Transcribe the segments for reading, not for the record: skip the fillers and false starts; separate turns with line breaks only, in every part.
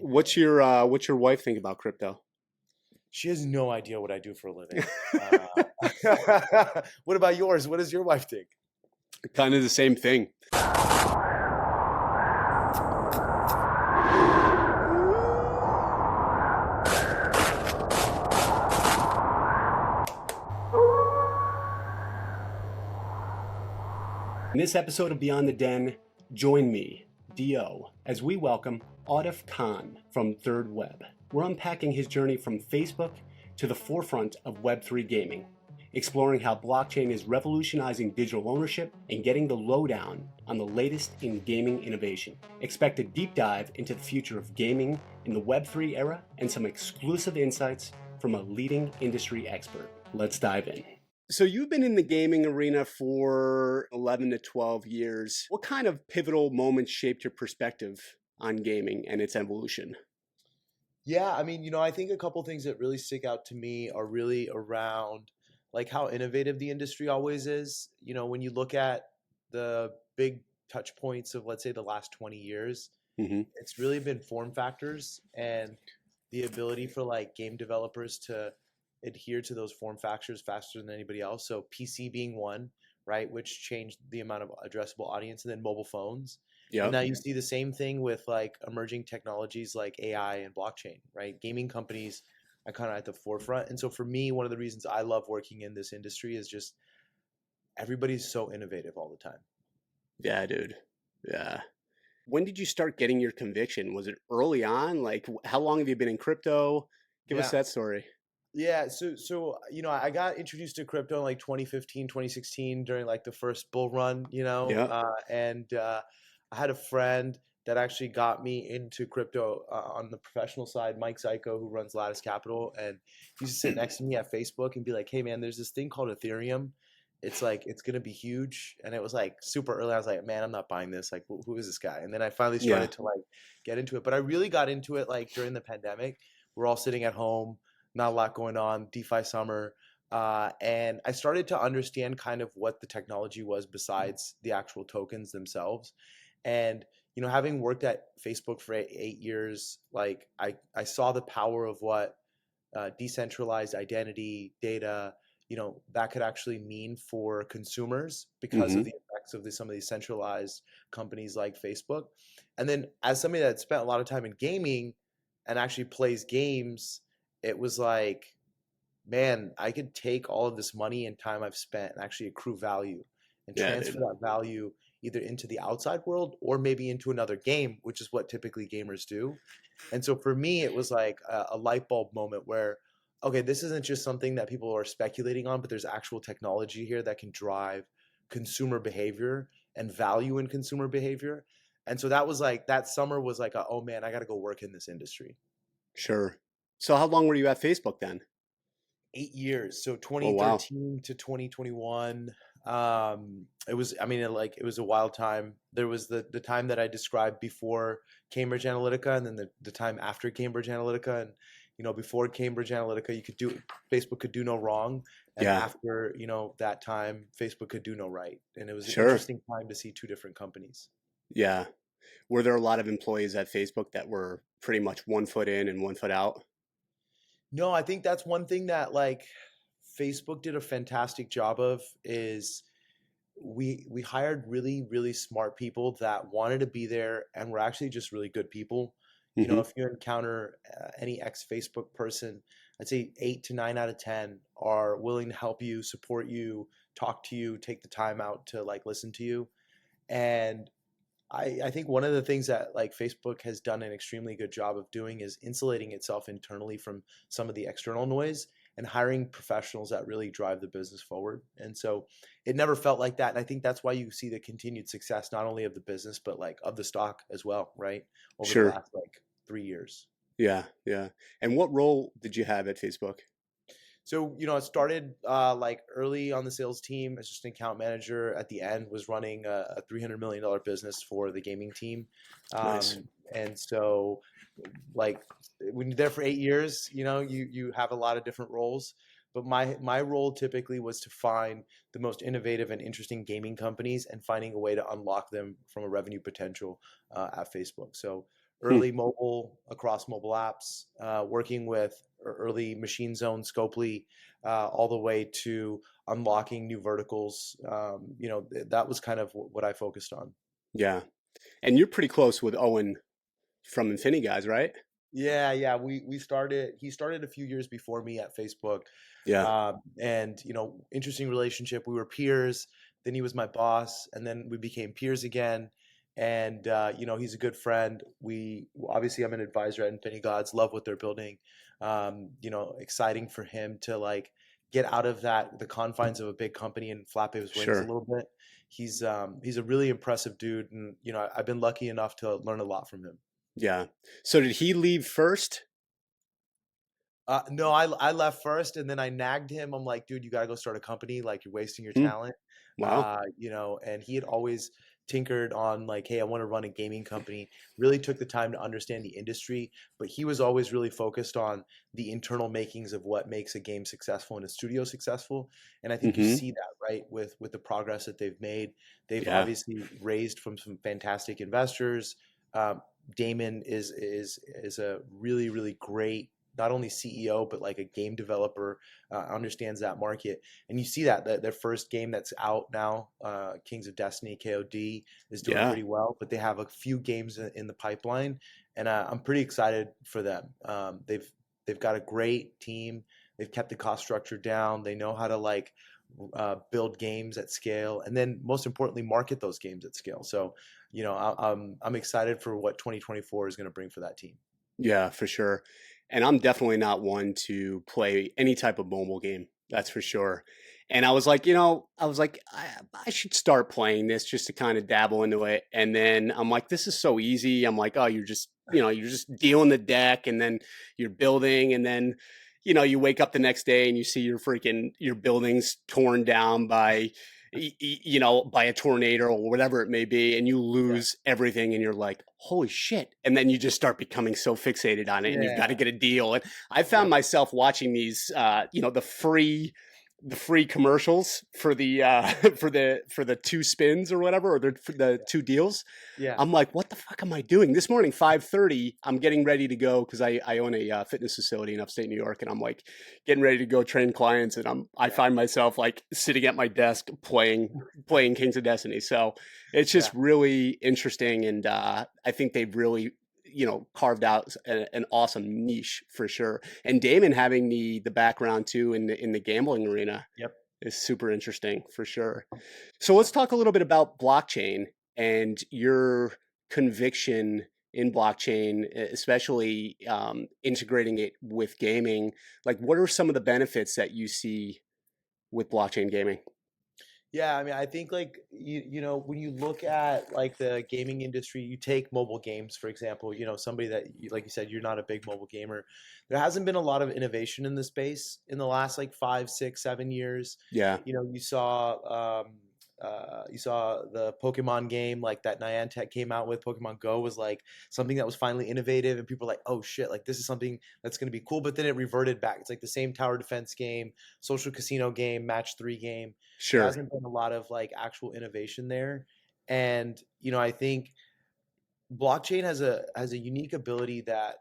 What's your wife think about crypto?
She has no idea what I do for a living. What about yours? What does your wife think?
Kind of the same thing. In this episode of Beyond the Den, join me, D.O., as we welcome Atif Khan from Thirdweb. We're unpacking his journey from Facebook to the forefront of Web3 gaming, exploring how blockchain is revolutionizing digital ownership and getting the lowdown on the latest in gaming innovation. Expect a deep dive into the future of gaming in the Web3 era and some exclusive insights from a leading industry expert. Let's dive in. So you've been in the gaming arena for 11 to 12 years. What kind of pivotal moments shaped your perspective on gaming and its evolution?
Yeah, I mean, I think a couple things that really stick out to me are really around like how innovative the industry always is. When you look at the big touch points of, let's say, the last 20 years, it's really been form factors and the ability for like game developers to adhere to those form factors faster than anybody else. So PC being one, right, which changed the amount of addressable audience, and then mobile phones.
Yeah.
And now you see the same thing with like emerging technologies like AI and blockchain, right? Gaming companies are kind of at the forefront. And so for me, one of the reasons I love working in this industry is just everybody's so innovative all the time.
Yeah, dude. Yeah. When did you start getting your conviction? Was it early on? Like, how long have you been in crypto? Give us that story.
Yeah, so I got introduced to crypto in like 2015, 2016 during like the first bull run, and I had a friend that actually got me into crypto on the professional side, Mike Zyko, who runs Lattice Capital, and he used to sit next to me at Facebook and be like, "Hey man, there's this thing called Ethereum. It's like it's gonna be huge," and it was like super early. I was like, "Man, I'm not buying this. Like, who is this guy?" And then I finally started to like get into it, but I really got into it like during the pandemic. We're all sitting at home. Not a lot going on, DeFi summer. And I started to understand kind of what the technology was besides the actual tokens themselves. And, having worked at Facebook for 8 years, like I saw the power of what decentralized identity data, that could actually mean for consumers because of the effects of some of these centralized companies like Facebook. And then as somebody that spent a lot of time in gaming and actually plays games, it was like, man, I could take all of this money and time I've spent and actually accrue value and transfer that value either into the outside world or maybe into another game, which is what typically gamers do. And so for me, it was like a light bulb moment where, okay, this isn't just something that people are speculating on, but there's actual technology here that can drive consumer behavior and value in consumer behavior. And so that was like, that summer was like, oh man, I got to go work in this industry.
Sure. So how long were you at Facebook then?
8 years. So 2013 to 2021. It was a wild time. There was the time that I described before Cambridge Analytica, and then the time after Cambridge Analytica. And, before Cambridge Analytica, Facebook could do no wrong. And after, that time, Facebook could do no right. And it was an interesting time to see two different companies.
Yeah. Were there a lot of employees at Facebook that were pretty much 1 foot in and 1 foot out?
No, I think that's one thing that like Facebook did a fantastic job of is we hired really, really smart people that wanted to be there and were actually just really good people. If you encounter any ex-Facebook person, I'd say 8 to 9 out of 10 are willing to help you, support you, talk to you, take the time out to like listen to you. And I think one of the things that like Facebook has done an extremely good job of doing is insulating itself internally from some of the external noise and hiring professionals that really drive the business forward. And so it never felt like that. And I think that's why you see the continued success, not only of the business, but like of the stock as well, right? Over the last like 3 years.
Yeah. Yeah. And what role did you have at Facebook?
So, it started like early on the sales team as just an account manager. At the end, was running a $300 million business for the gaming team.
Nice.
And so, like, when you're there for 8 years, you have a lot of different roles. But my role typically was to find the most innovative and interesting gaming companies and finding a way to unlock them from a revenue potential at Facebook. So early mobile across mobile apps, working with early machine zone Scopely, all the way to unlocking new verticals. That was kind of what I focused on.
Yeah. And you're pretty close with Owen from Infinity Guys, right?
Yeah. We started. He started a few years before me at Facebook,
Yeah.
and interesting relationship. We were peers. Then he was my boss, and then we became peers again. And he's a good friend. We obviously, I'm an advisor at Infinity Gods. Love what they're building. Exciting for him to like get out of the confines of a big company and flap his wings a
Sure.
little bit. He's a really impressive dude, and I've been lucky enough to learn a lot from him.
Yeah. So did he leave first?
No, I left first, and then I nagged him. I'm like, dude, you gotta go start a company. Like, you're wasting your
Hmm.
talent.
Wow.
And he had always tinkered on like, hey, I want to run a gaming company. Really took the time to understand the industry, but he was always really focused on the internal makings of what makes a game successful and a studio successful. And I think you
Hmm.
see that right with the progress that they've made. They've
Yeah.
obviously raised from some fantastic investors. Um, Damon is a really really great not only CEO but like a game developer, understands that market, and you see that their first game that's out now, Kings of Destiny (KOD), is doing
Yeah.
pretty well, but they have a few games in the pipeline, and I'm pretty excited for them. They've got a great team. They've kept the cost structure down. They know how to like build games at scale, and then most importantly, market those games at scale. So, I'm excited for what 2024 is going to bring for that team.
Yeah, for sure. And I'm definitely not one to play any type of mobile game. That's for sure. And I was like, I should start playing this just to kind of dabble into it. And then I'm like, this is so easy. I'm like, oh, you're just dealing the deck and then you're building. And then, you wake up the next day and you see your buildings torn down by, by a tornado or whatever it may be, and you
Yeah.
lose everything and you're like, holy shit. And then you just start becoming so fixated on it and you've got to
Yeah.
get a deal. And I found
Yep.
myself watching these, the free commercials for the for the two spins or whatever, or for the two deals.
Yeah.
I'm like, what the fuck am I doing? This morning, 5:30, I'm getting ready to go because I own a fitness facility in upstate New York, and I'm like getting ready to go train clients, and I
Yeah.
find myself like sitting at my desk playing Kings of Destiny. So it's
Yeah.
just really interesting, and I think they've really carved out an awesome niche for sure. And Damon having the background too in the gambling arena
Yep.
is super interesting for sure. So let's talk a little bit about blockchain and your conviction in blockchain, especially integrating it with gaming. Like, what are some of the benefits that you see with blockchain gaming?
Yeah, I mean, I think like when you look at like the gaming industry, you take mobile games for example. Somebody that like you said, you're not a big mobile gamer. There hasn't been a lot of innovation in the space in the last like 5, 6, 7 years.
Yeah,
You saw the Pokemon game like that Niantic came out with. Pokemon Go was like something that was finally innovative, and people were like, oh shit, like this is something that's going to be cool. But then it reverted back. It's like the same tower defense game, social casino game, match three game. There
sure.
hasn't been a lot of like actual innovation there, and I think blockchain has a unique ability that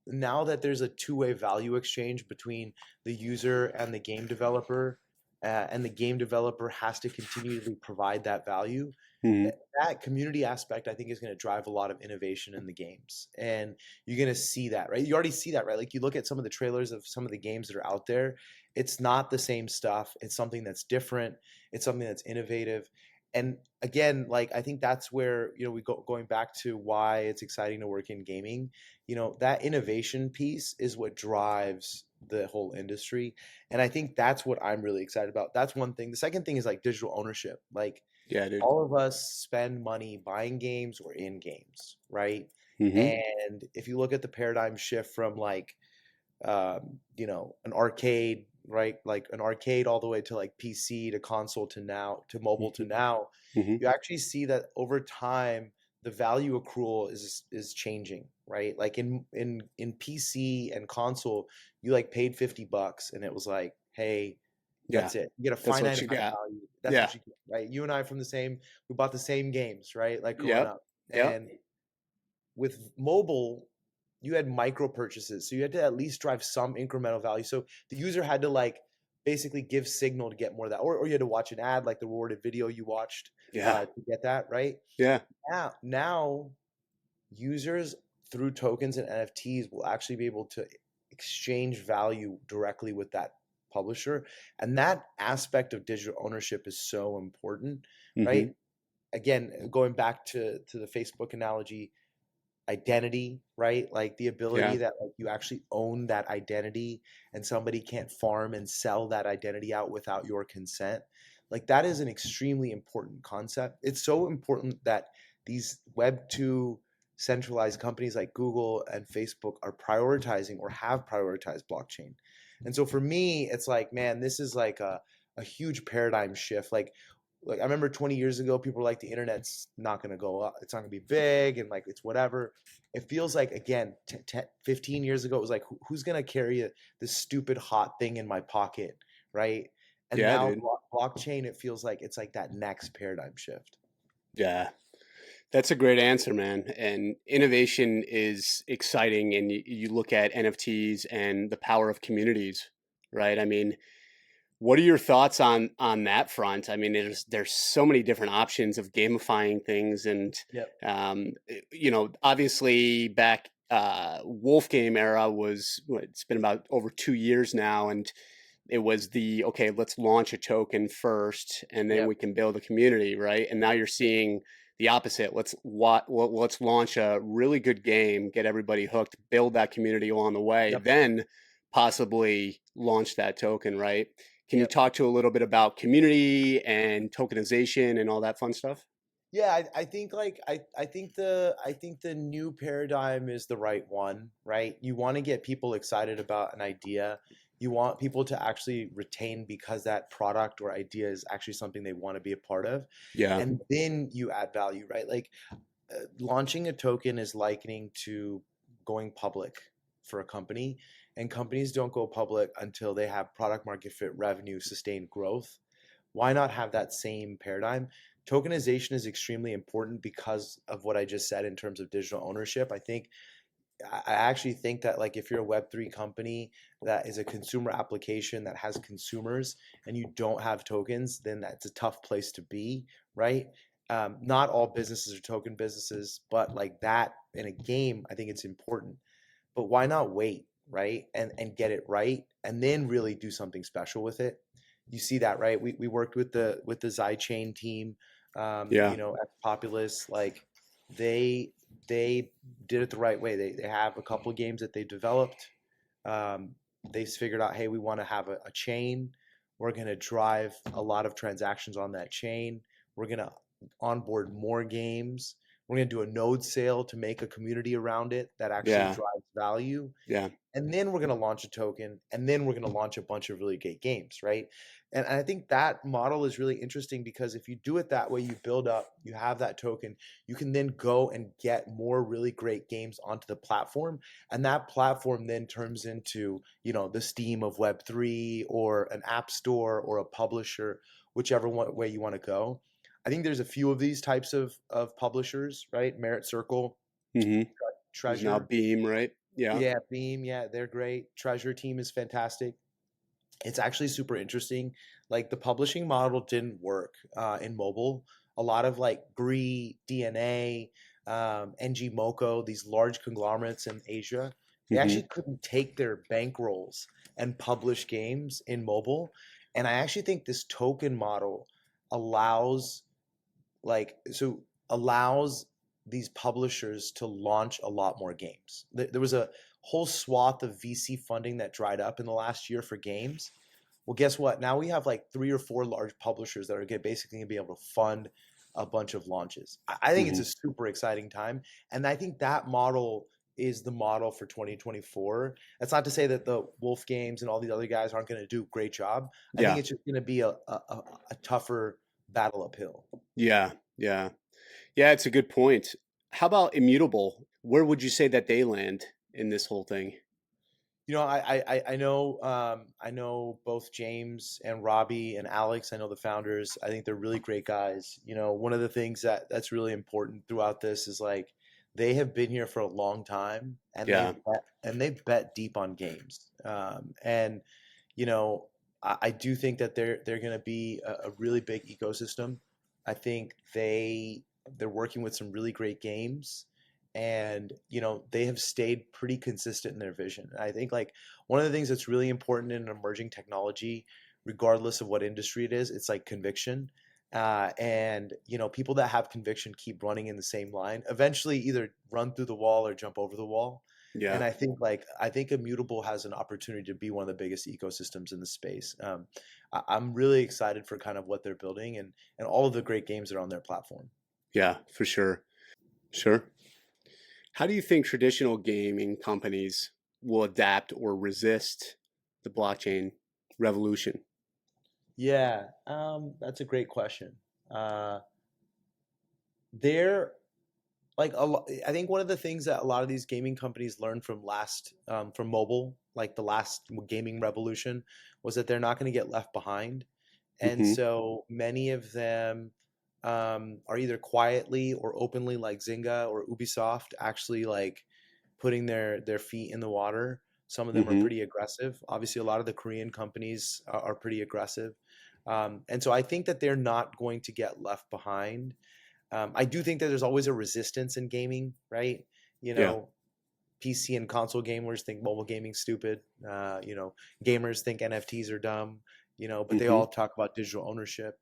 now that there's a two-way value exchange between the user and the game developer, and the game developer has to continually provide that value,
Hmm.
that community aspect I think is going to drive a lot of innovation in the games, and you're going to see that, right? You already see that, right? Like you look at some of the trailers of some of the games that are out there, it's not the same stuff. It's something that's different. It's something that's innovative. And again, like I think that's where we going back to why it's exciting to work in gaming. That innovation piece is what drives the whole industry, and I think that's what I'm really excited about. That's one thing. The second thing is like digital ownership. Like
Yeah, dude.
all of us spend money buying games or in games, right?
Hmm.
And if you look at the paradigm shift from like an arcade, right? Like an arcade all the way to like PC to console to now to mobile to now,
Hmm.
you actually see that over time the value accrual is changing, right? Like in PC and console, you like paid $50 and it was like, hey,
Yeah,
that's it. You get a
that's what
finite
you
amount of
got.
value. That's
Yeah.
what you get, right? You and I we bought the same games, right? Like growing
Yep.
up.
Yep.
And with mobile, you had micro purchases, so you had to at least drive some incremental value. So the user had to like basically give signal to get more of that, or you had to watch an ad, like the rewarded video you watched
Yeah.
to get that, right?
Yeah.
Now users through tokens and NFTs will actually be able to exchange value directly with that publisher, and that aspect of digital ownership is so important, right?
Mm-hmm.
Again, going back to the Facebook analogy, identity, right? Like the ability
Yeah.
that like you actually own that identity and somebody can't farm and sell that identity out without your consent. Like that is an extremely important concept. It's so important that these Web2 centralized companies like Google and Facebook are prioritizing or have prioritized blockchain. And so for me, it's like, man, this is like a huge paradigm shift. Like I remember 20 years ago, people were like, the internet's not going to go up. It's not going to be big. And like, it's whatever. It feels like, again, 15 years ago, it was like, who's going to carry this stupid hot thing in my pocket, right? And
Yeah,
now
dude.
blockchain, it feels like it's like that next paradigm shift.
Yeah. That's a great answer, man. And innovation is exciting. And you look at NFTs and the power of communities, right? I mean, what are your thoughts on that front? I mean, there's so many different options of gamifying things, and
Yep.
obviously back Wolf game era it's been about over 2 years now, and it was the okay, let's launch a token first, and then
Yep.
we can build a community, right? And now you're seeing the opposite. Let's launch a really good game, get everybody hooked, build that community along the way,
Yep.
then possibly launch that token, right? Can you
Yep.
talk to a little bit about community and tokenization and all that fun stuff?
Yeah, I think like I think the new paradigm is the right one, right? You want to get people excited about an idea. You want people to actually retain because that product or idea is actually something they want to be a part of.
Yeah.
And then you add value, right? Like launching a token is likening to going public for a company, and companies don't go public until they have product market fit, revenue, sustained growth. Why not have that same paradigm? Tokenization is extremely important because of what I just said in terms of digital ownership. I actually think that like if you're a Web3 company that is a consumer application that has consumers and you don't have tokens, then that's a tough place to be, right? Not all businesses are token businesses, but like that in a game, I think it's important. But why not wait, right? And get it right and then really do something special with it. You see that, right? We worked with the Zychain team,
Yeah.
at Populous, like they they did it the right way. They have a couple of games that they developed. Um, they figured out, hey, we want to have a chain. We're going to drive a lot of transactions on that chain. We're going to onboard more games. We're going to do a node sale to make a community around it that actually
Yeah.
drives value.
Yeah.
And then we're going to launch a token, and then we're going to launch a bunch of really great games, right? And I think that model is really interesting because if you do it that way, you build up, you have that token, you can then go and get more really great games onto the platform, and that platform then turns into, the Steam of Web3 or an app store or a publisher, whichever way you want to go. I think there's a few of these types of publishers, right? Merit Circle,
Mm-hmm. There's now
Treasure.
Beam, right? Yeah.
Yeah, Beam, yeah, they're great. Treasure Team is fantastic. It's actually super interesting. Like the publishing model didn't work in mobile. A lot of like Gree, DNA, NG Moko, these large conglomerates in Asia, they
Mm-hmm.
actually couldn't take their bankrolls and publish games in mobile. And I actually think this token model allows allows these publishers to launch a lot more games. There was a whole swath of VC funding that dried up in the last year for games. Well, guess what? Now we have like 3 or 4 large publishers that are basically going to be able to fund a bunch of launches. I think it's
Mm-hmm.
a super exciting time, and I think that model is the model for 2024. That's not to say that the Wolf Games and all these other guys aren't going to do a great job. I think
Yeah.
it's just going to be a tougher battle uphill.
Yeah. Yeah. Yeah. It's a good point. How about Immutable? Where would you say that they land in this whole thing?
I know both James and Robbie and Alex. I know the founders. I think they're really great guys. One of the things that's really important throughout this is like they have been here for a long time, and
Yeah.
they've bet deep on games. And you know, I do think that they're going to be a really big ecosystem. I think they're working with some really great games, and they have stayed pretty consistent in their vision. And I think like one of the things that's really important in an emerging technology, regardless of what industry it is, it's like conviction. And people that have conviction keep running in the same line. Eventually, either run through the wall or jump over the wall. And
Yeah.
I think Immutable has an opportunity to be one of the biggest ecosystems in the space. I'm really excited for kind of what they're building and all of the great games that are on their platform.
Yeah, for sure. Sure. How do you think traditional gaming companies will adapt or resist the blockchain revolution?
Yeah, that's a great question. They're like I think one of the things that a lot of these gaming companies learned from mobile, like the last gaming revolution, was that they're not going to get left behind. And
Hmm.
so many of them are either quietly or openly, like Zynga or Ubisoft, actually like putting their feet in the water. Some of them are
Hmm.
pretty aggressive. Obviously, a lot of the Korean companies are pretty aggressive. And so I think that they're not going to get left behind. I do think that there's always a resistance in gaming, right? You
Yeah.
know, PC and console gamers think mobile gaming's stupid. Gamers think NFTs are dumb. But they
Hmm.
all talk about digital ownership.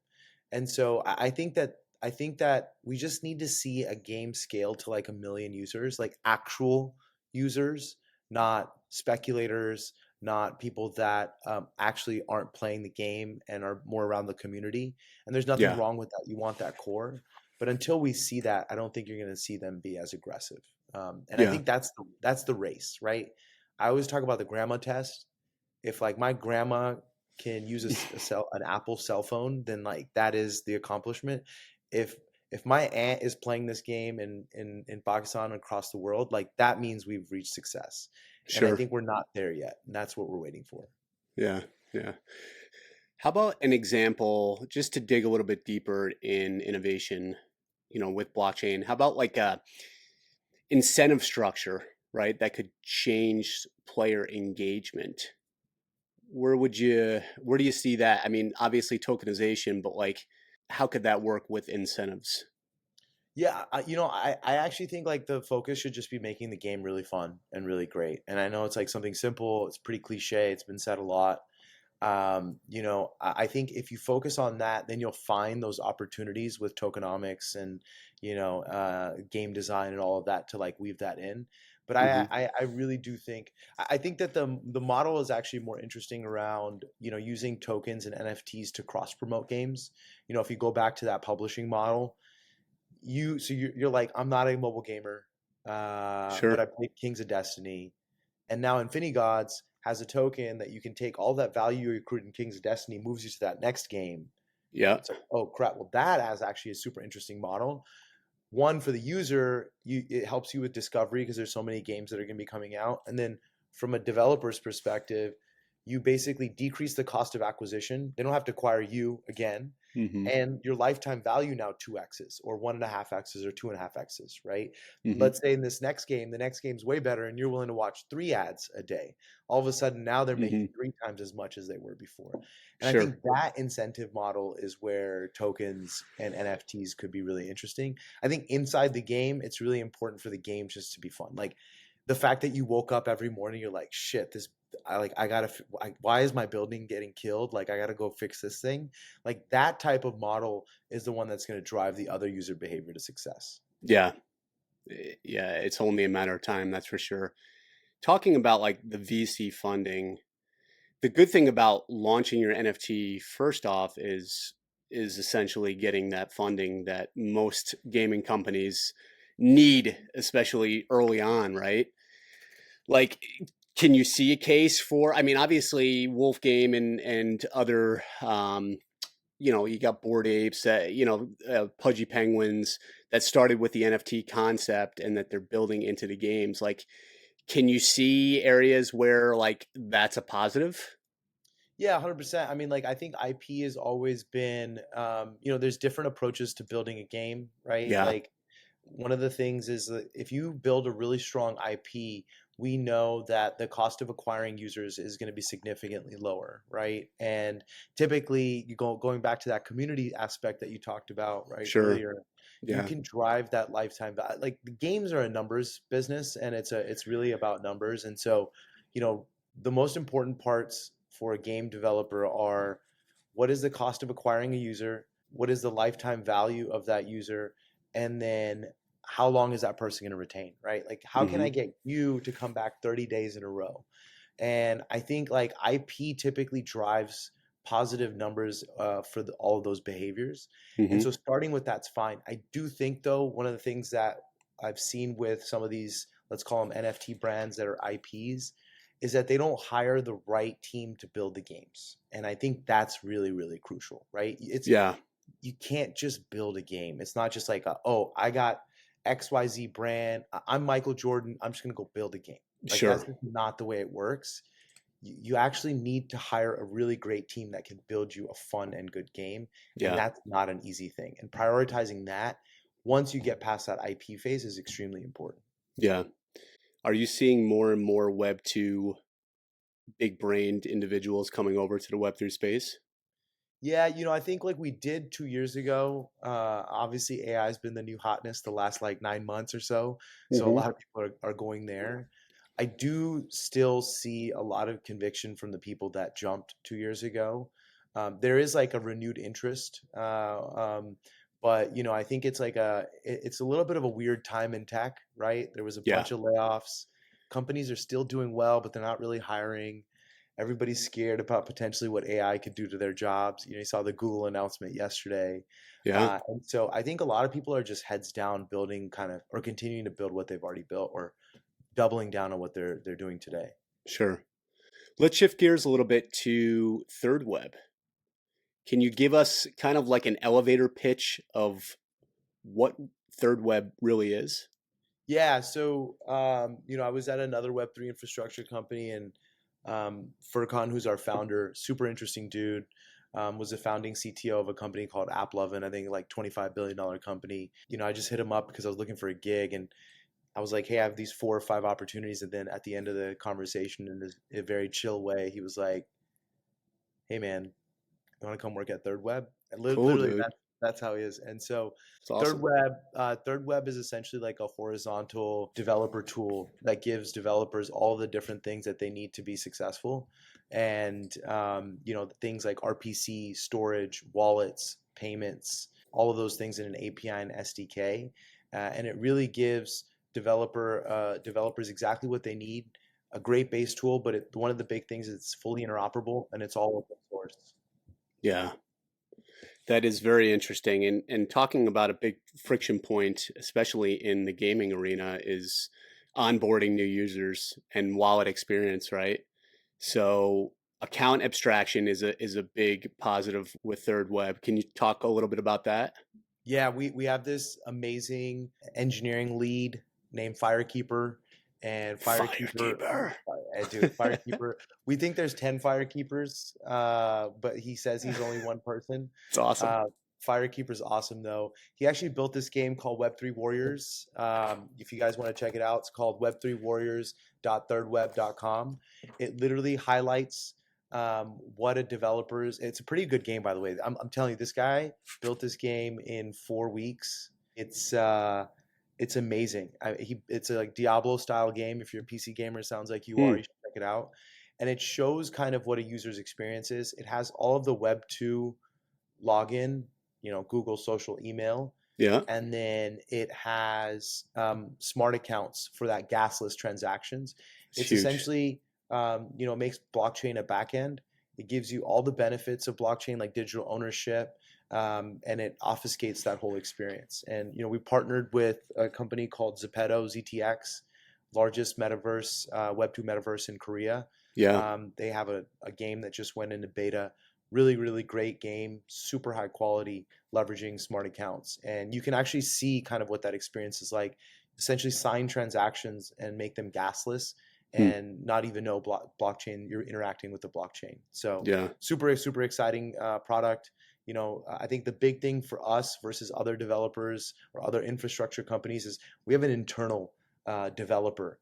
And so I think that we just need to see a game scale to like 1 million users, like actual users, not speculators, not people that actually aren't playing the game and are more around the community. And there's nothing
Yeah.
wrong with that. You want that core, but until we see that, I don't think you're going to see them be as aggressive. And I
Yeah.
think that's the race, right? I always talk about the grandma test. If like my grandma can use an Apple cell phone, then like that is the accomplishment. If if my aunt is playing this game in Pakistan across the world, like that means we've reached success. And I
Sure.
think we're not there yet, and that's what we're waiting for.
Yeah. Yeah. How about an example, just to dig a little bit deeper in innovation, with blockchain? How about like a incentive structure, right, that could change player engagement? Where do you see that? I mean, obviously tokenization, but like, how could that work with incentives?
Yeah, I actually think like the focus should just be making the game really fun and really great. And I know it's like something simple, it's pretty cliche, it's been said a lot. I think if you focus on that, then you'll find those opportunities with tokenomics and game design and all of that to like weave that in. But I,
Hmm.
I I really do think I think that the model is actually more interesting around using tokens and NFTs to cross promote games. If you go back to that publishing model, you're like, I'm not a mobile gamer, but
Sure.
I played Kings of Destiny, and now Gods has a token that you can take all that value you accrued in Kings of Destiny, moves you to that next game.
Yeah.
It's like, oh crap! Well, that is actually a super interesting model. One, for the user, it helps you with discovery because there's so many games that are going to be coming out, and then from a developer's perspective, you basically decrease the cost of acquisition. They don't have to acquire you again,
Hmm.
and your lifetime value now 2x's or 1.5x's or 2.5x's, right?
Hmm.
Let's say in this next game, the next game's way better, and you're willing to watch 3 ads a day. All of a sudden, now they're
Hmm.
making 3 times as much as they were before. And I think
Sure.
that incentive model is where tokens and NFTs could be really interesting. I think inside the game, it's really important for the game just to be fun. Like the fact that you woke up every morning, you're like, shit, why is my building getting killed? Like, I gotta go fix this thing. Like that type of model is the one that's going to drive the other user behavior to success.
Yeah. Yeah. It's only a matter of time, that's for sure. Talking about like the VC funding, the good thing about launching your NFT first off is essentially getting that funding that most gaming companies need, especially early on, right? Like, can you see a case for? I mean, obviously, Wolf Game and other, you got Bored Apes, Pudgy Penguins that started with the NFT concept and that they're building into the games. Like, can you see areas where like that's a positive?
Yeah, 100%. I mean, like, I think IP has always been, there's different approaches to building a game, right?
Yeah.
Like, one of the things is that if you build a really strong IP, we know that the cost of acquiring users is going to be significantly lower, right? And typically, going back to that community aspect that you talked about, right,
Sure.
earlier, you
Yeah.
can drive that lifetime value. Like the games are a numbers business, and it's really about numbers. And so, you know, the most important parts for a game developer are what is the cost of acquiring a user, what is the lifetime value of that user, and then how long is that person going to retain, right? Like, how can I
Hmm.
get you to come back 30 days in a row? And I think like IP typically drives positive numbers for all of those behaviors. And
Hmm.
so starting with that's fine. I do think though, one of the things that I've seen with some of these, let's call them NFT brands that are IPs, is that they don't hire the right team to build the games. And I think that's really, really crucial, right?
Yeah.
You can't just build a game. It's not just like, oh, I got XYZ brand. I'm Michael Jordan. I'm just going to go build a game. Like that's
Sure.
just not the way it works. You actually need to hire a really great team that can build you a fun and good game. And
Yeah.
that's not an easy thing. And prioritizing that once you get past that IP phase is extremely important.
Yeah. Are you seeing more and more Web2 big brained individuals coming over to the Web3 space?
Yeah, I think like we did 2 years ago. Obviously, AI has been the new hotness the last like 9 months or so. So a
Hmm.
lot of people are going there. I do still see a lot of conviction from the people that jumped 2 years ago. There is like a renewed interest, but I think it's like it's a little bit of a weird time in tech, right? There was a
Yeah.
bunch of layoffs. Companies are still doing well, but they're not really hiring. Everybody's scared about potentially what AI could do to their jobs. You saw the Google announcement yesterday.
Yeah.
And so I think a lot of people are just heads down building kind of or continuing to build what they've already built or doubling down on what they're doing today.
Sure. Let's shift gears a little bit to Thirdweb. Can you give us kind of like an elevator pitch of what Thirdweb really is?
Yeah, so I was at another Web3 infrastructure company, and Furkan, who's our founder, super interesting dude, was the founding CTO of a company called AppLovin, I think like $25 billion company. I just hit him up because I was looking for a gig, and I was like, hey, I have these 4 or 5 opportunities. And then at the end of the conversation, in a very chill way, he was like, hey, man, you want to come work at Thirdweb? And
Cool,
literally,
dude.
that's how he is. And so,
It's awesome.
Thirdweb is essentially like a horizontal developer tool that gives developers all the different things that they need to be successful, and things like RPC, storage, wallets, payments, all of those things in an API and SDK, and it really gives developers exactly what they need. A great base tool, but one of the big things is it's fully interoperable and it's all open source.
Yeah. That is very interesting. And talking about a big friction point, especially in the gaming arena, is onboarding new users and wallet experience, right? So account abstraction is a big positive with Thirdweb. Can you talk a little bit about that?
Yeah, we have this amazing engineering lead named Firekeeper, and Firekeeper,
Firekeeper.
dude, Firekeeper. We think there's 10 Firekeepers, but he says he's only one person.
It's awesome.
Uh, Firekeeper's awesome though. He actually built this game called Web3 Warriors. If you guys want to check it out, it's called web3warriors.thirdweb.com. It literally highlights what a developer's. It's a pretty good game, by the way. I'm telling you, this guy built this game in 4 weeks. It's amazing. It's a like Diablo style game. If you're a PC gamer, it sounds like you are.
Hmm.
You should check it out. And it shows kind of what a user's experience is. It has all of the Web2 login, Google social email,
Yeah.
and then it has smart accounts for that gasless transactions.
It's
It's
huge.
essentially, it makes blockchain a backend. It gives you all the benefits of blockchain, like digital ownership, and it obfuscates that whole experience. And we partnered with a company called Zepeto, ZTX, largest metaverse, Web2 metaverse in Korea.
Yeah.
They have a game that just went into beta. Really, really great game, super high quality, leveraging smart accounts. And you can actually see kind of what that experience is like. Essentially, sign transactions and make them gasless
Hmm.
and not even know blockchain, you're interacting with the blockchain. So
Yeah.
super, super exciting product. I think the big thing for us versus other developers or other infrastructure companies is we have an internal developer,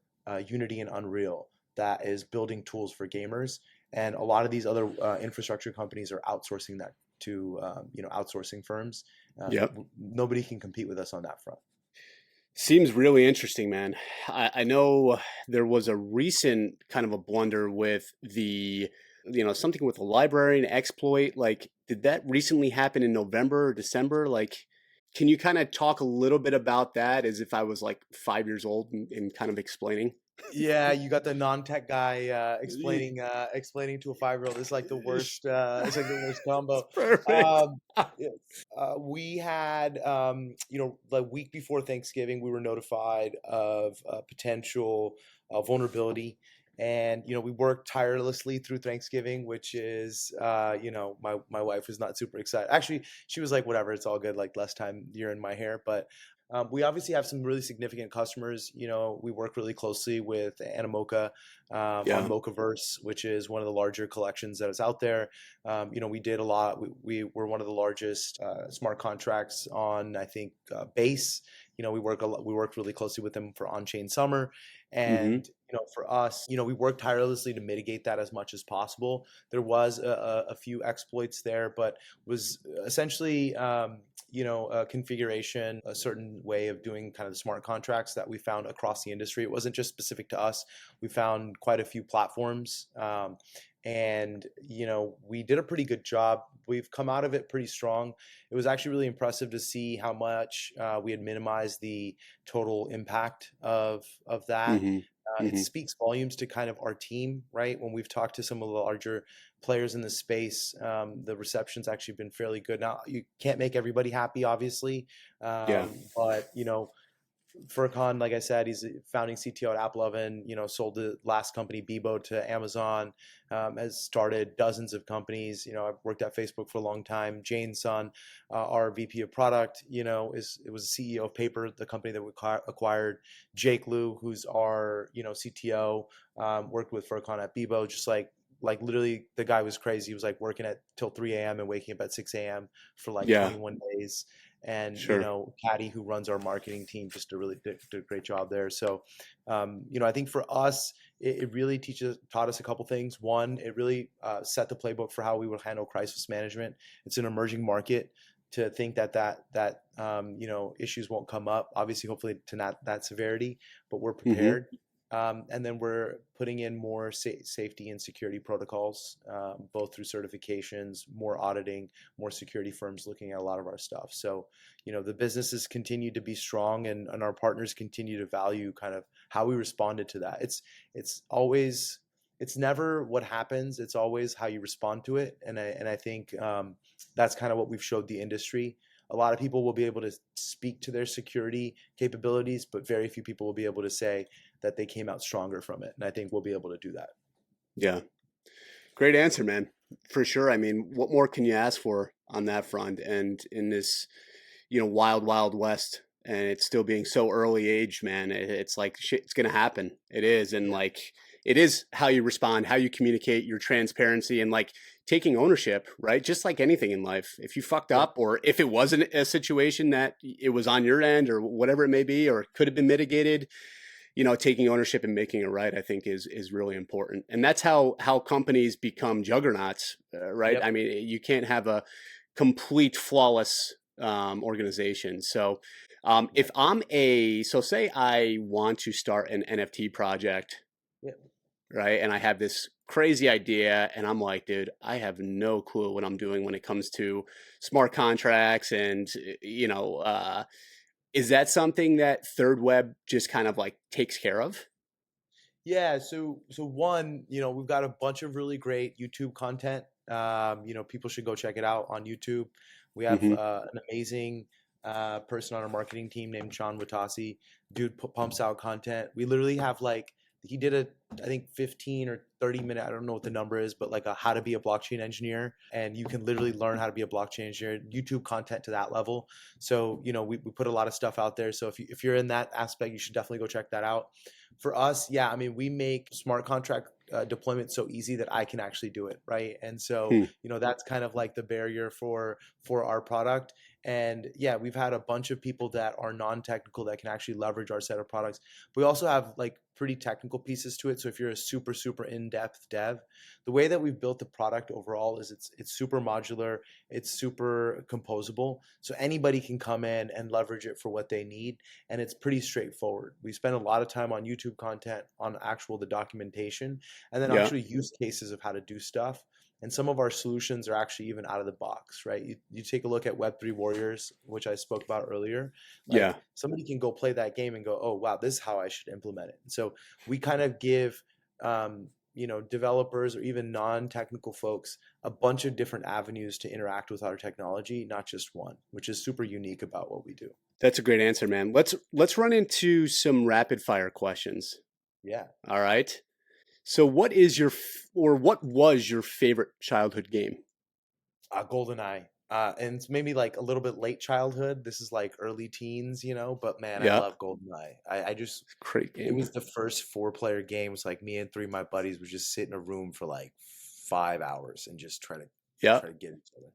Unity and Unreal, that is building tools for gamers. And a lot of these other infrastructure companies are outsourcing that to outsourcing firms.
Yep.
Nobody can compete with us on that front.
Seems really interesting, man. I know there was a recent kind of a blunder with something with a library and exploit. Like, did that recently happen in November or December? Like, can you kind of talk a little bit about that as if I was like 5 years old and kind of explaining?
Yeah, you got the non-tech guy explaining to a 5-year-old. It's like the worst. It's like the worst combo.
Perfect.
Um, yeah, we had, the week before Thanksgiving, we were notified of a potential vulnerability, and we worked tirelessly through Thanksgiving, which is, my wife was not super excited. Actually, she was like, "Whatever, it's all good. Like less time you're in my hair," but. We obviously have some really significant customers. We work really closely with Animoca on
Yeah.
Mochaverse, which is one of the larger collections that is out there. We did a lot. We were one of the largest smart contracts on, I think, Base. We worked really closely with them for On-Chain Summer,
Mm-hmm.
and for us, we worked tirelessly to mitigate that as much as possible. There was a few exploits there, but was essentially a configuration, a certain way of doing kind of the smart contracts that we found across the industry. It wasn't just specific to us. We found quite a few platforms, and we did a pretty good job. We've come out of it pretty strong. It was actually really impressive to see how much we had minimized the total impact of that.
Mm-hmm.
It
Mm-hmm.
speaks volumes to kind of our team, right? When we've talked to some of the larger players in the space, the reception's actually been fairly good. Now, you can't make everybody happy, obviously,
Yeah.
but Furkan, like I said, he's a founding CTO at AppLovin, sold the last company, Bebo, to Amazon, has started dozens of companies. I've worked at Facebook for a long time. Jane's son, our VP of product, it was the CEO of Paper, the company that we acquired. Jake Liu, who's our, CTO, worked with Furkan at Bebo, just like literally the guy was crazy. He was like working at till 3 a.m. and waking up at 6 a.m. for like
Yeah.
21 days. And
Sure.
Patty, who runs our marketing team, just did a great job there. So I think for us, it really taught us a couple things. One, it really set the playbook for how we would handle crisis management. It's an emerging market. To think that issues won't come up, obviously, hopefully to not that severity, but we're
Mm-hmm.
prepared. And then we're putting in more safety and security protocols, both through certifications, more auditing, more security firms looking at a lot of our stuff. So, the businesses continue to be strong, and our partners continue to value kind of how we responded to that. It's never what happens. It's always how you respond to it. And I think that's kind of what we've showed the industry. A lot of people will be able to speak to their security capabilities, but very few people will be able to say that they came out stronger from it. And I think we'll be able to do that.
Yeah. Great answer, man. For sure. I mean, what more can you ask for on that front? And in this, wild, wild west, and it's still being so early age, man. It's like shit, it's gonna happen. It is, and like it is how you respond, how you communicate, your transparency, and like taking ownership, right? Just like anything in life, if you fucked
Yeah.
up, or if it wasn't a situation that it was on your end, or whatever it may be, or could have been mitigated, taking ownership and making it right, I think is really important. And that's how companies become juggernauts, right?
Yep.
I mean, you can't have a complete flawless organization. So if so say I want to start an NFT project,
Yep.
right? And I have this crazy idea and I'm like, dude, I have no clue what I'm doing when it comes to smart contracts and, is that something that Thirdweb just kind of like takes care of?
Yeah. So one, we've got a bunch of really great YouTube content. People should go check it out on YouTube. We have
Mm-hmm.
an amazing person on our marketing team named Sean Watasi. Dude pumps out content. We literally have he did I think 15 or 30-minute, I don't know what the number is, but like a how to be a blockchain engineer. And you can literally learn how to be a blockchain engineer, YouTube content to that level. So, we put a lot of stuff out there. So if you're in that aspect, you should definitely go check that out. For us, yeah, I mean, we make smart contract deployment so easy that I can actually do it, right? And so,
Hmm.
that's kind of like the barrier for our product. And yeah, we've had a bunch of people that are non-technical that can actually leverage our set of products. But we also have like pretty technical pieces to it. So if you're a super, super in-depth dev, the way that we've built the product overall is it's super modular, it's super composable. So anybody can come in and leverage it for what they need, and it's pretty straightforward. We spend a lot of time on YouTube content, on the documentation, and then
Yeah.
actually use cases of how to do stuff. And some of our solutions are actually even out of the box, right? You take a look at Web3 Warriors, which I spoke about earlier.
Yeah.
Like somebody can go play that game and go, oh, wow, this is how I should implement it. And so we kind of give, developers or even non-technical folks a bunch of different avenues to interact with our technology, not just one, which is super unique about what we do.
That's a great answer, man. Let's run into some rapid fire questions.
Yeah.
All right. So what is what was your favorite childhood game?
GoldenEye. And it's maybe like a little bit late childhood. This is like early teens, but man, I
Yeah.
love GoldenEye. I just,
Great
it
game.
was the first 4-player game. It's like me and 3 of my buddies would just sit in a room for like 5 hours and just try to
Yeah.
get each other.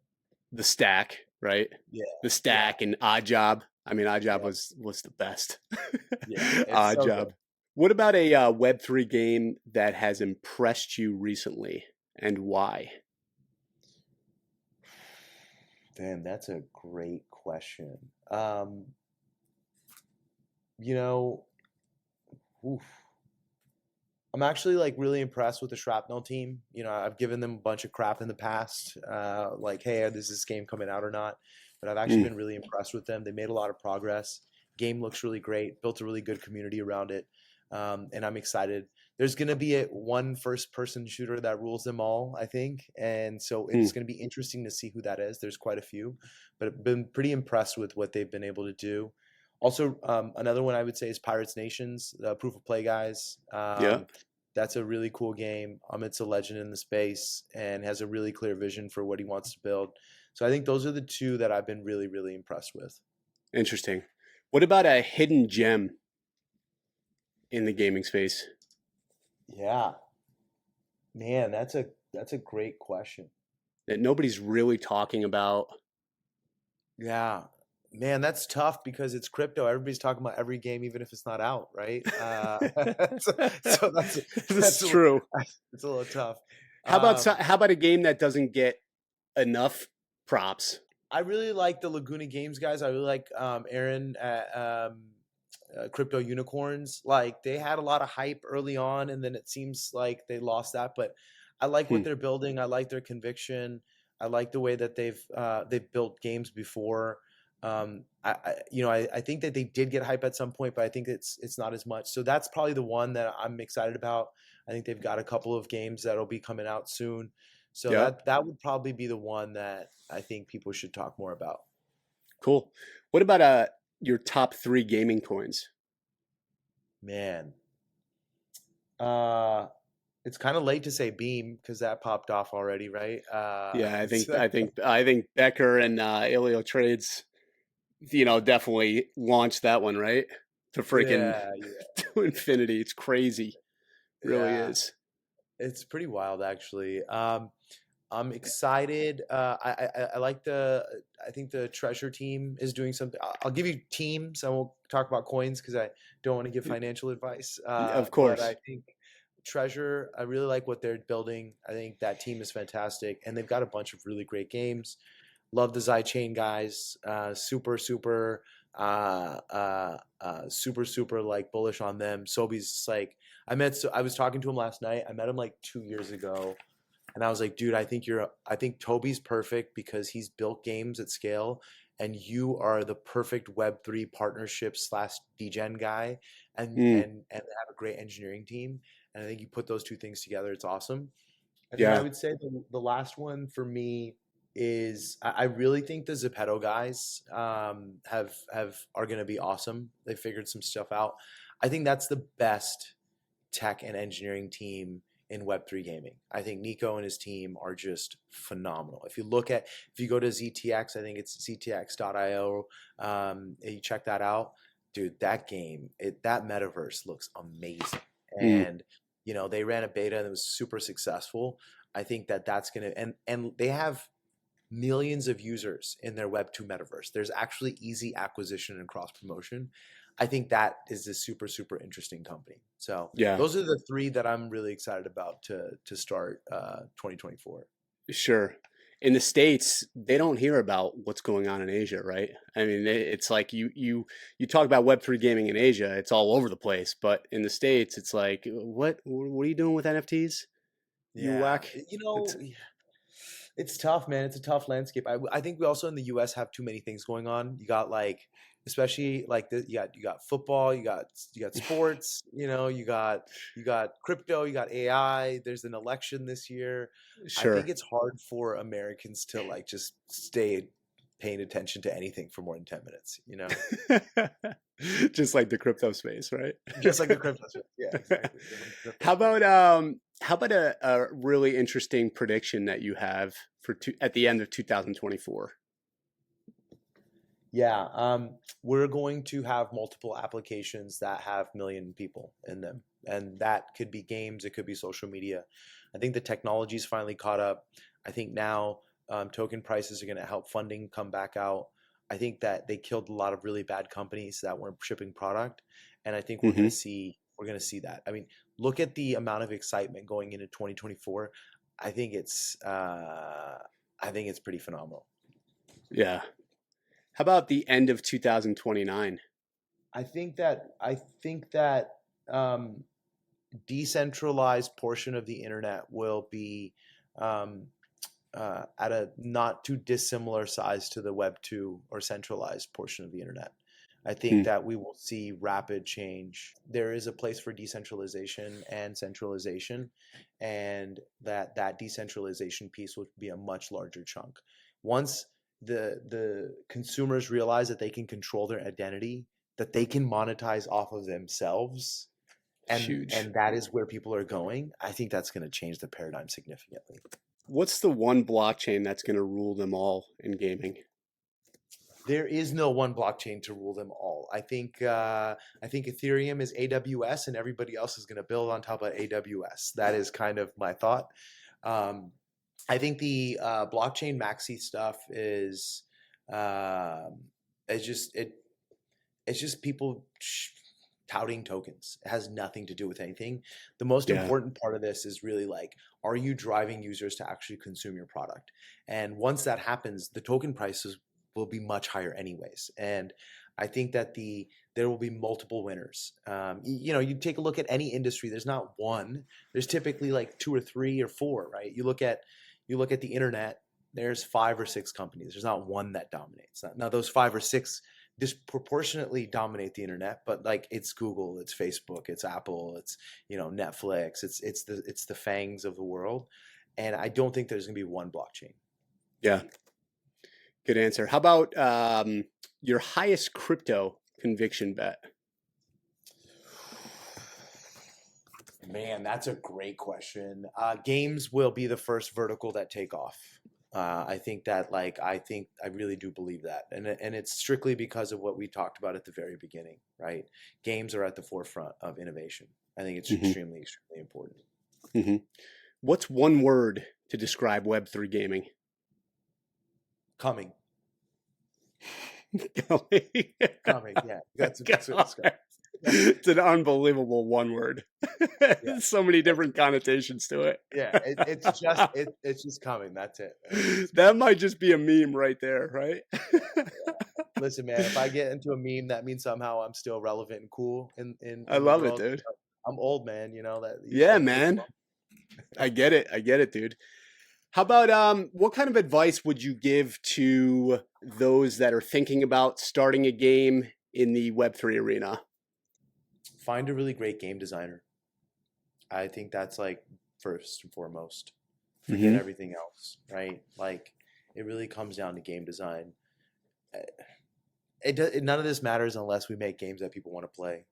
The stack, right?
Yeah.
The stack and Odd Job. I mean, Odd Job
Yeah.
was the best.
Yeah. It's
Odd
so
Job.
good.
What about a Web3 game that has impressed you recently, and why?
Damn, that's a great question. You know, oof. I'm actually like really impressed with the Shrapnel team. I've given them a bunch of crap in the past, like, hey, is this game coming out or not? But I've actually
Mm.
been really impressed with them. They made a lot of progress. Game looks really great. Built a really good community around it, and I'm excited. There's gonna be one first-person shooter that rules them all, I think, and so it's gonna be interesting to see who that is. There's quite a few, but I've been pretty impressed with what they've been able to do. Also, another one I would say is Pirates Nations, the proof of play guys.
Yeah.
That's a really cool game. Amit's a legend in the space and has a really clear vision for what he wants to build. So I think those are the two that I've been really, really impressed with.
Interesting. What about a hidden gem in the gaming space?
Yeah, man, that's a great question.
That nobody's really talking about?
Yeah, man, that's tough because it's crypto. Everybody's talking about every game, even if it's not out, right? So that's
This is
a,
true.
it's a little tough.
How about a game that doesn't get enough props?
I really like the Laguna Games guys. I really like Aaron at Crypto Unicorns. Like they had a lot of hype early on, and then it seems like they lost that. But I like what they're building. I like their conviction. I like the way that they've built games before. I think that they did get hype at some point, but I think it's not as much. So that's probably the one that I'm excited about. I think they've got a couple of games that'll be coming out soon. So
Yeah.
that would probably be the one that I think people should talk more about.
Cool. What about your top 3 gaming coins?
Man, it's kind of late to say Beam because that popped off already, right?
Yeah, I think Becker and Ilio Trades, definitely launched that one, right? To freaking
yeah,
to infinity. It's crazy. It really
yeah.
is.
It's pretty wild, actually. I'm excited. I like I think the Treasure team is doing something. I'll give you teams. I won't talk about coins because I don't want to give financial advice.
Of
But I
course.
think Treasure, I really like what they're building. I think that team is fantastic, and they've got a bunch of really great games. Love the Zychain guys. Super like bullish on them. Sobi's like I was talking to him last night. I met him like 2 years ago. And I was like, dude, I think Toby's perfect because he's built games at scale, and you are the perfect Web3 partnership / degen guy, and they have a great engineering team. And I think you put those two things together, it's awesome. And then I
Yeah.
would say the last one for me is I really think the Zepeto guys are going to be awesome. They figured some stuff out. I think that's the best tech and engineering team in Web3 gaming. I think Nico and his team are just phenomenal. If you go to ZTX, I think it's ztx.io, you check that out. dude, that game, that metaverse looks amazing.
Mm.
And, you know, they ran a beta and it was super successful. I think that that's going to, and they have millions of users in their Web2 metaverse. There's actually easy acquisition and cross promotion. I think that is a super, super interesting company. So
Yeah,
those are the three that I'm really excited about to start 2024.
sure. In the States, they don't hear about what's going on in Asia, right? I mean, it's like you talk about Web3 gaming in Asia, it's all over the place. But in the States, it's like, what are you doing with NFTs? You
Yeah,
whack.
you
It's
know, it's tough, man. It's a tough landscape. I think we also in the U.S. have too many things going on. You got like, especially like you got football, you got sports. You know, you got crypto, you got AI. There's an election this year. I think
sure.
it's hard for Americans to like just stay paying attention to anything for more than 10 minutes. You know,
Just like the crypto space, right?
just like the crypto space. Yeah, exactly. Just like the crypto
How
space.
about a really interesting prediction that you have for at the end of 2024?
Yeah, we're going to have multiple applications that have million people in them, and that could be games, it could be social media. I think the technology's finally caught up. I think now token prices are going to help funding come back out. I think that they killed a lot of really bad companies that weren't shipping product, and I think
Hmm.
we're going to see that. I mean, look at the amount of excitement going into 2024. I think it's I think it's pretty phenomenal.
Yeah. How about the end of 2029?
I think that um, decentralized portion of the internet will be um, at a not too dissimilar size to the Web 2 or centralized portion of the internet. I think
Hmm.
that we will see rapid change. There is a place for decentralization and centralization, and that decentralization piece will be a much larger chunk. Once the consumers realize that they can control their identity, that they can monetize off of themselves,
Huge.
and that is where people are going, I think that's going to change the paradigm significantly.
What's the one blockchain that's going to rule them all in gaming?
There is no one blockchain to rule them all. I think Ethereum is AWS, and everybody else is going to build on top of AWS. That is kind of my thought. Um, I think the blockchain maxi stuff is it's just it's just people touting tokens. It has nothing to do with anything. The most
Yeah.
important part of this is really like, are you driving users to actually consume your product? And once that happens, the token prices will be much higher anyways. And I think that there will be multiple winners. You know, you take a look at any industry. There's not one. There's typically like two or three or four, right? You look at the internet. There's five or six companies. There's not one that dominates. Now those five or six disproportionately dominate the internet, but like it's Google, it's Facebook, it's Apple, it's Netflix, it's the fangs of the world, and I don't think there's gonna be one blockchain.
Yeah. Good answer. How about your highest crypto conviction bet?
Man, that's a great question. Games will be the first vertical that take off. I really do believe that, and it's strictly because of what we talked about at the very beginning, right? Games are at the forefront of innovation. I think it's
Hmm.
extremely, extremely important.
Hmm. What's one word to describe Web3 gaming?
Coming,
Going.
coming, yeah, that's what it's
God.
got.
It's an unbelievable one word.
Yeah,
There's so many different connotations to it.
yeah. It's just coming. That's it, man.
That might just be a meme right there, right?
Yeah, yeah. Listen, man. If I get into a meme, that means somehow I'm still relevant and cool
I
in the
love it,
world.
dude.
I'm old, man. You know that you
Yeah,
start to get
man. I get it. I get it, dude. How about what kind of advice would you give to those that are thinking about starting a game in the Web3 arena?
find a really great game designer. I think that's like first and foremost. Forget
Hmm.
everything else, right? Like it really comes down to game design. Uh, none of this matters unless we make games that people want to play.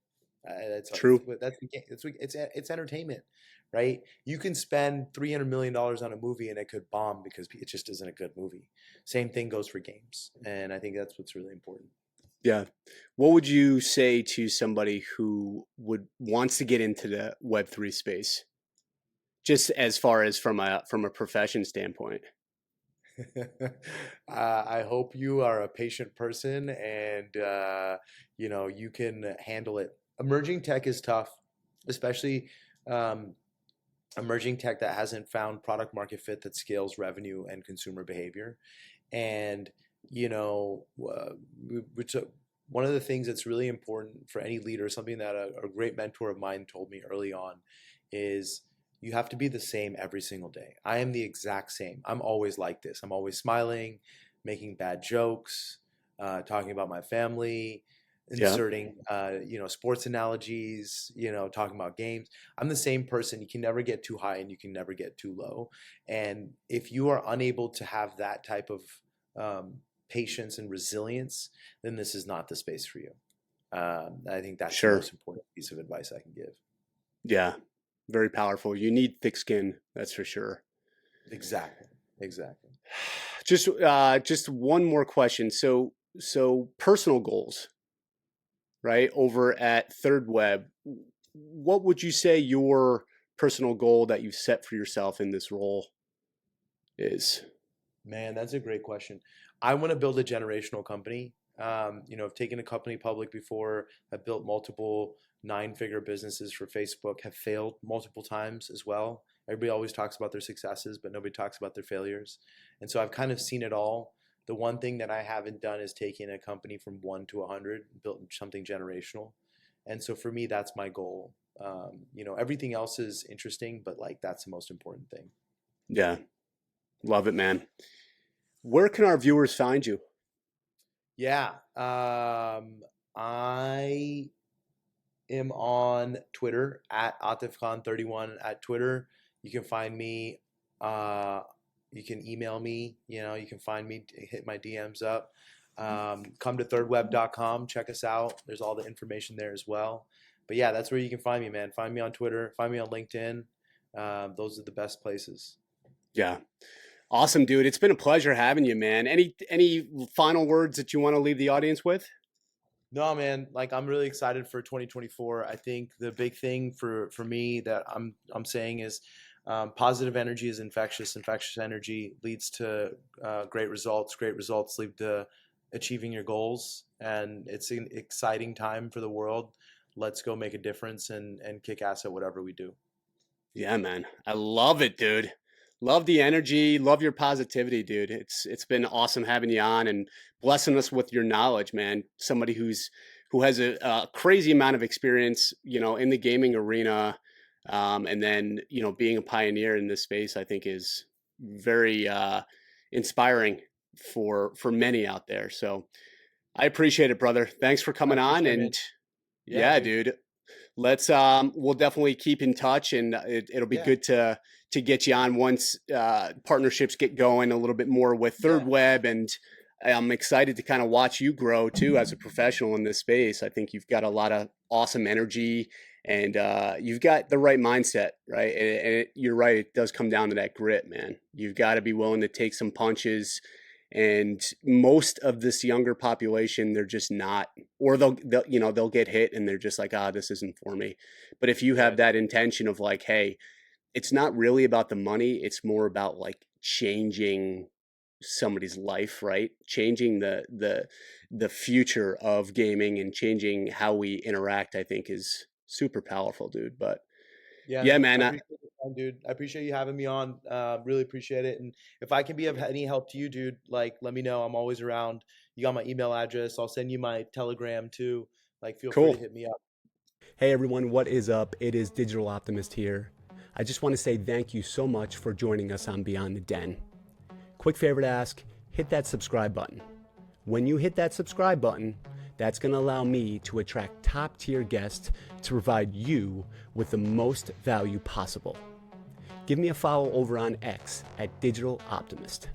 True.
It's entertainment, right? You can spend $300 million on a movie and it could bomb because it just isn't a good movie. Same thing goes for games, and I think that's what's really important.
Yeah. What would you say to somebody who wants to get into the Web3 space, just as far as from a profession standpoint?
I hope you are a patient person and you can handle it. Emerging tech is tough, especially um, emerging tech that hasn't found product market fit that scales revenue and consumer behavior. And you know, which one of the things that's really important for any leader, something that a great mentor of mine told me early on, is you have to be the same every single day. I am the exact same. I'm always like this. I'm always smiling, making bad jokes, talking about my family,
Yeah,
inserting sports analogies, talking about games. I'm the same person. You can never get too high and you can never get too low. And if you are unable to have that type of patience and resilience, then this is not the space for you. I think that's the
sure.
most important piece of advice I can give.
Yeah, very powerful. You need thick skin, that's for sure.
Exactly. Exactly.
Just one more question. So personal goals, right? Over at Thirdweb, what would you say your personal goal that you've set for yourself in this role is?
Man, that's a great question. I want to build a generational company. I've taken a company public before. I've built multiple nine-figure businesses for Facebook, have failed multiple times as well. Everybody always talks about their successes, but nobody talks about their failures. And so I've kind of seen it all. The one thing that I haven't done is taken a company from 1 to 100, built something generational. And so for me, that's my goal. Everything else is interesting, but like that's the most important thing.
Yeah, love it, man. Where can our viewers find you?
Yeah. I am on Twitter at AtifKhan31 at Twitter. You can find me. You can email me. You can find me. Hit my DMs up. Come to thirdweb.com. Check us out. There's all the information there as well. But yeah, that's where you can find me, man. Find me on Twitter. Find me on LinkedIn. Those are the best places.
Yeah. Awesome, dude. It's been a pleasure having you, man. Any final words that you want to leave the audience with?
No, man. Like I'm really excited for 2024. I think the big thing for me that I'm saying is positive energy is infectious. Infectious energy leads to great results. Great results lead to achieving your goals, and it's an exciting time for the world. Let's go make a difference and kick ass at whatever we do.
Yeah, man. I love it, dude. Love the energy, love your positivity, dude. It's been awesome having you on and blessing us with your knowledge, man. Somebody who has a crazy amount of experience, in the gaming arena, and then being a pioneer in this space, I think is very inspiring for many out there. So I appreciate it, brother. Thanks for
I
coming on,
appreciate it,
and
man. Yeah,
yeah,
dude.
dude. We'll definitely keep in touch, and it'll be
Yeah,
good to get you on once partnerships get going a little bit more with
yeah.
Thirdweb, and I'm excited to kind of watch you grow too as a professional in this space. I think you've got a lot of awesome energy, and you've got the right mindset, right? And you're right; it does come down to that grit, man. You've got to be willing to take some punches. And most of this younger population, they're just not, or they'll get hit and they're just like, this isn't for me. But if you have
Right.
that intention of like, hey, it's not really about the money, it's more about like changing somebody's life, right? Changing the future of gaming and changing how we interact, I think is super powerful, dude. But
Yeah,
yeah,
man. I
man.
appreciate the time, dude. I appreciate you having me on. Really appreciate it. And if I can be of any help to you, dude, like let me know. I'm always around. You got my email address. I'll send you my Telegram too. Like feel free to
Cool.
hit me up.
Hey everyone, what is up? It is Digital Optimist here. I just want to say thank you so much for joining us on Beyond the Den. Quick favor to ask, hit that subscribe button. When you hit that subscribe button, that's going to allow me to attract top tier guests to provide you with the most value possible. Give me a follow over on X at Digital Optimist.